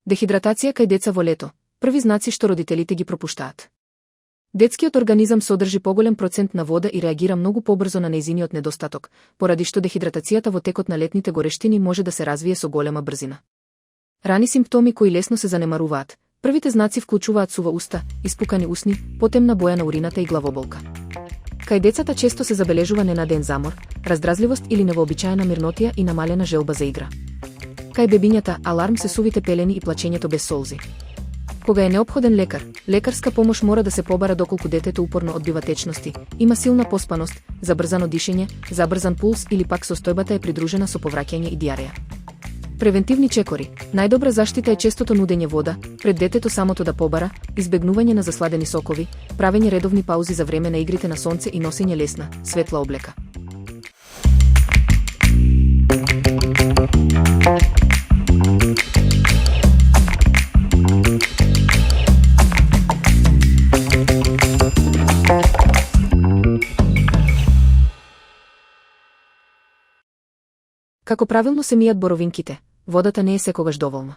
Дехидратација кај деца во лето. Први знаци што родителите ги пропуштаат. Детскиот организам содржи поголем процент на вода и реагира многу побрзо на нејзиниот недостаток, поради што дехидратацијата во текот на летните горештини може да се развие со голема брзина. Рани симптоми кои лесно се занемаруваат. Првите знаци вклучуваат сува уста, испукани усни, потемна боја на урината и главоболка. Кај децата често се забележува ненаден замор, раздразливост или невообичаена мирнотија и намалена желба за игра. Кај бебињата аларм се сувите пелени и плачењето без солзи. Кога е неопходен лекар, лекарска помош мора да се побара доколку детето упорно одбива течности, има силна поспаност, забрзано дишење, забрзан пулс или пак состојбата е придружена со повраќање и диареја. Превентивни чекори. Најдобра заштита е честото нудење вода, пред детето самото да побара, избегнување на засладени сокови, правење редовни паузи за време на игрите на сонце и носење лесна, светла облека. Како правилно се мијат боровинките, водата не е секогаш доволна.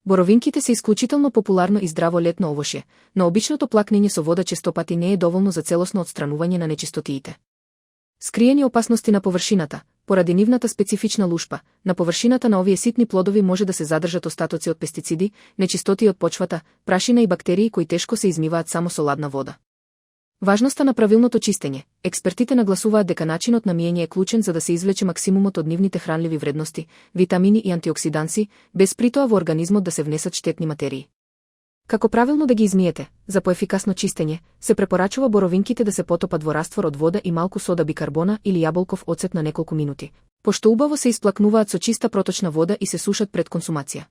Боровинките се исклучително популарно и здраво летно овошје, но обичното плакнење со вода честопати не е доволно за целосно отстранување на нечистотиите. Скриени опасности на површината, поради нивната специфична лушпа, на површината на овие ситни плодови може да се задржат остатоци од пестициди, нечистоти од почвата, прашина и бактерии кои тешко се измиваат само со ладна вода. Важноста на правилното чистење. Експертите нагласуваат дека начинот на миење е клучен за да се извлече максимумот од нивните хранливи вредности, витамини и антиоксиданси, без притоа во организмот да се внесат штетни материи. Како правилно да ги измиете? За поефикасно чистење, се препорачува боровинките да се потопат во раствор од вода и малку сода бикарбона или јаболков оцет на неколку минути, пошто убаво се исплакнуваат со чиста проточна вода и се сушат пред консумација.